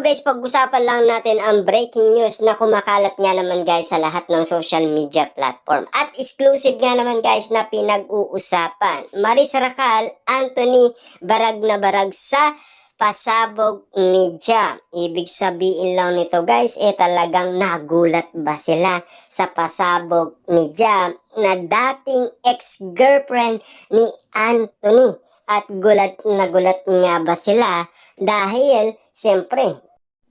guys, pag-usapan lang natin ang breaking news na kumakalat nga naman guys sa lahat ng social media platform. At exclusive nga naman guys na pinag-uusapan. Maris Racal, Anthony, barag na barag sa pasabog ni Jam. Ibig sabihin lang nito guys, talagang nagulat ba sila sa pasabog ni Jam na dating ex-girlfriend ni Anthony? At gulat na gulat nga ba sila dahil siyempre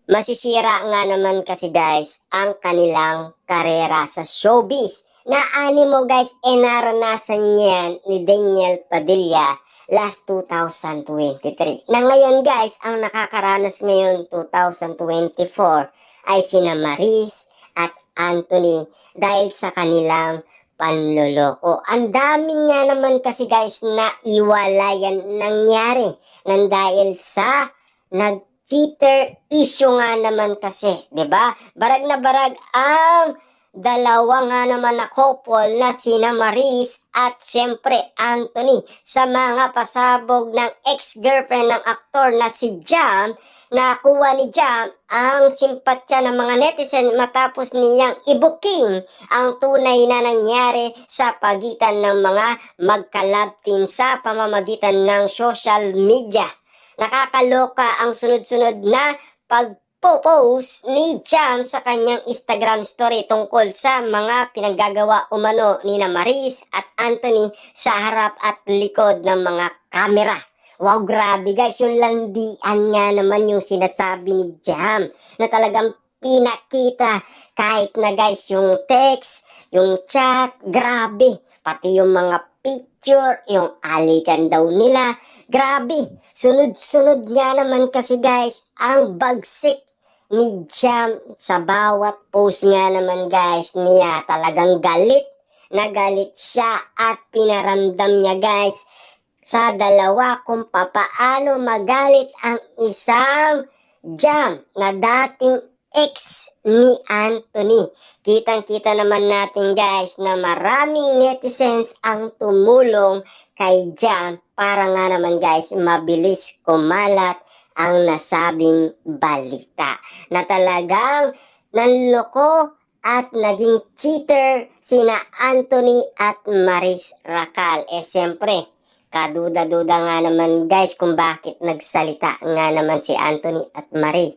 masisira nga naman kasi guys ang kanilang karera sa showbiz na animo guys naranasan niyan ni Daniel Padilla last 2023. Na ngayon guys, ang nakakaranas ngayon 2024 ay sina Maris at Anthony dahil sa kanilang panloloko. Ang dami nga naman kasi guys na iwalayan nangyari nang dahil sa nag-cheater issue nga naman kasi, 'di ba? Barag na barag ang dalawa nga naman na couple na sina Maris at siyempre Anthony sa mga pasabog ng ex-girlfriend ng aktor na si Jam. Nakuha ni Jam ang simpatya ng mga netizen matapos niyang i-booking ang tunay na nangyari sa pagitan ng mga mag-collab team sa pamamagitan ng social media. Nakakaloka ang sunod-sunod na pagpo-post ni Jam sa kanyang Instagram story tungkol sa mga pinaggagawa umano ni Maris at Anthony sa harap at likod ng mga kamera. Wow, grabe guys, yung landian nga naman yung sinasabi ni Jam na talagang pinakita kahit na guys yung text, yung chat, grabe. Pati yung mga picture, yung alikan daw nila, grabe. Sunod-sunod nga naman kasi guys ang bagsik ni Jam sa bawat post nga naman guys niya. Talagang galit na galit siya at pinaramdam niya guys sa dalawa kung papaano magalit ang isang Jam na dating ex ni Anthony. Kitang-kita naman natin guys na maraming netizens ang tumulong kay Jam para nga naman guys mabilis kumalat ang nasabing balita na talagang nanloko at naging cheater sina Anthony at Maris Racal. Siyempre, kaduda-duda nga naman guys kung bakit nagsalita nga naman si Anthony at Marie.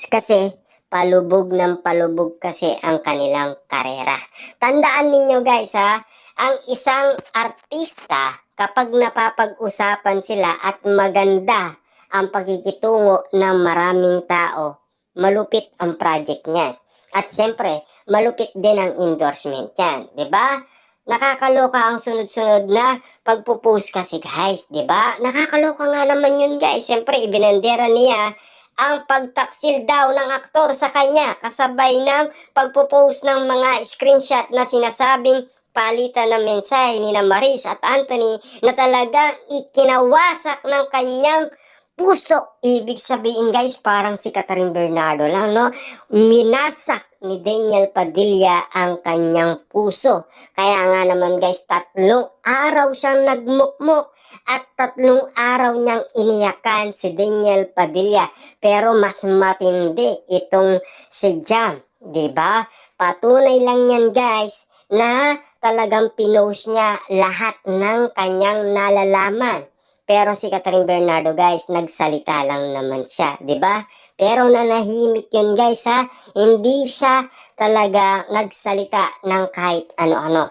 Kasi palubog ng palubog kasi ang kanilang karera. Tandaan ninyo guys ang isang artista kapag napapag-usapan sila at maganda ang pagkikitungo ng maraming tao, malupit ang project niya. At siyempre, malupit din ang endorsement niyan, 'di ba? Nakakaloka ang sunod-sunod na pagpo-post kasi guys, 'di ba? Nakakaloka nga naman 'yun guys. Siyempre, ibinandera niya ang pagtaksil daw ng aktor sa kanya kasabay ng pagpo-post ng mga screenshot na sinasabing palitan ng mensahe ni Maris at Anthony na talagang ikinawasak ng kanyang puso. Ibig sabihin guys, parang si Catherine Bernardo lang, no? Minasak ni Daniel Padilla ang kanyang puso. Kaya nga naman guys, 3 araw siyang nagmukmok at 3 araw niyang iniyakan si Daniel Padilla. Pero mas matindi itong si Jam, 'di ba? Patunay lang yan guys na talagang pinost niya lahat ng kanyang nalalaman. Pero si Catherine Bernardo guys, nagsalita lang naman siya, 'di ba? Pero nanahimik 'yun guys Hindi siya talaga nagsalita ng kahit ano-ano.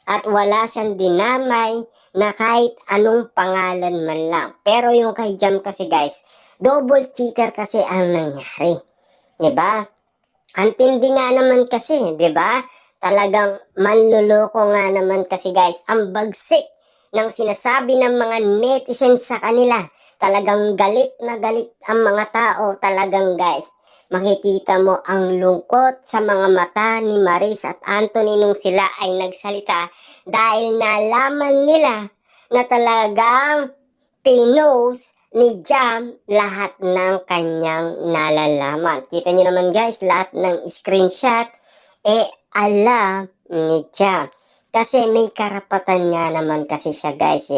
At wala siyang dinamay na kahit anong pangalan man lang. Pero yung kay Jam kasi guys, double cheater kasi ang nangyari. 'Di ba? Ang tindi nga naman kasi, 'di ba? Talagang manluloko nga naman kasi guys ang bagsik ng sinasabi ng mga netizens sa kanila. Talagang galit na galit ang mga tao. Talagang guys, makikita mo ang lungkot sa mga mata ni Maris at Anthony nung sila ay nagsalita dahil nalaman nila na talagang pinost ni Jam lahat ng kanyang nalalaman. Kita nyo naman guys, lahat ng screenshot alam ni Jam. Kasi may karapatan nga naman kasi siya guys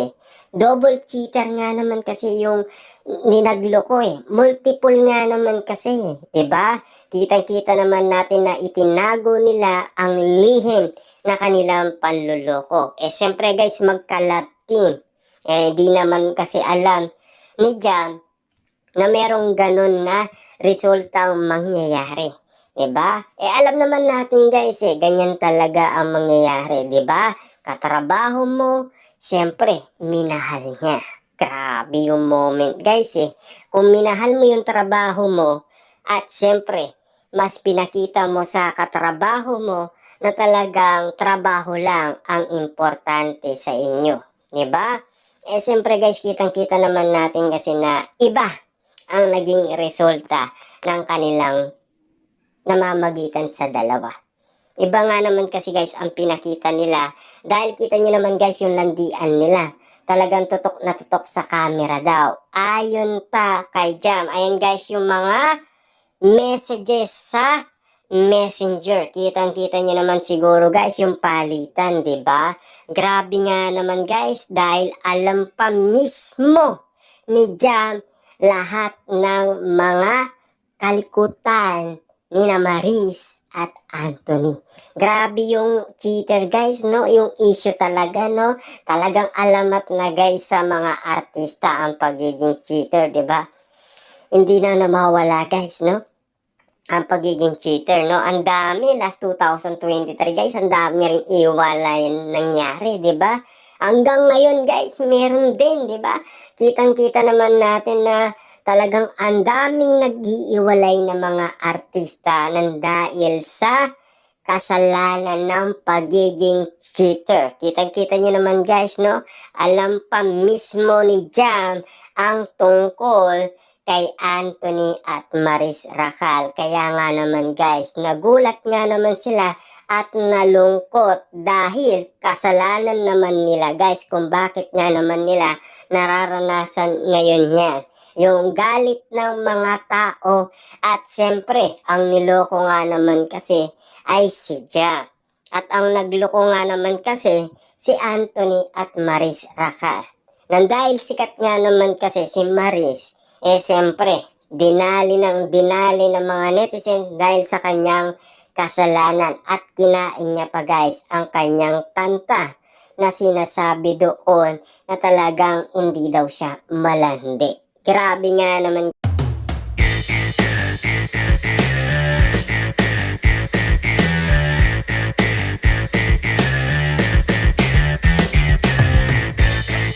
Double cheater nga naman kasi yung ninagloko eh. Multiple nga naman kasi, 'di ba? Kitang-kita naman natin na itinago nila ang lihim na kanilang panluloko. Eh siyempre guys, magka-love team. Eh di naman kasi alam ni Jam na merong ganun na resultang mangyayari. 'Di ba? Eh alam naman natin guys ganyan talaga ang mangyayari, 'di ba? Katrabaho mo, siyempre, minahal niya. Grabe yung moment guys Kung minahal mo yung trabaho mo at siyempre, mas pinakita mo sa katrabaho mo na talagang trabaho lang ang importante sa inyo. 'Di ba? Eh siyempre guys, kitang-kita naman natin kasi na iba ang naging resulta ng kanilang namamagitan sa dalawa. Iba nga naman kasi guys ang pinakita nila dahil kita nyo naman guys yung landian nila. Talagang tutok na tutok sa camera daw. Ayon pa kay Jam. Ayan guys yung mga messages sa Messenger. Kitang-kita nyo naman siguro guys yung palitan, 'di ba? Grabe nga naman guys dahil alam pa mismo ni Jam lahat ng mga kalikutan ni Maris at Anthony. Grabe yung cheater guys, no? Yung issue talaga, no? Talagang alamat na guys sa mga artista ang pagiging cheater, 'di ba? Hindi na mawala guys, no? Ang pagiging cheater, no? Ang dami, last 2023 guys, ang dami ring iwalay nangyari, 'di ba? Hanggang ngayon guys, meron din, 'di ba? Kitang-kita naman natin na talagang ang daming nag-iiwalay na mga artista nang dahil sa kasalanan ng pagiging cheater. Kitang-kita nyo naman guys, no? Alam pa mismo ni Jam ang tungkol kay Anthony at Maris Racal. Kaya nga naman guys, nagulat nga naman sila at nalungkot dahil kasalanan naman nila guys kung bakit nga naman nila nararanasan ngayon yan. Yung galit ng mga tao at siyempre ang niloko nga naman kasi ay si Jam. At ang nagloko nga naman kasi si Anthony at Maris Racal. Nang dahil sikat nga naman kasi si Maris, siyempre dinali ng mga netizens dahil sa kanyang kasalanan at kinain niya pa guys ang kanyang kanta na sinasabi doon na talagang hindi daw siya malandi. Grabe nga naman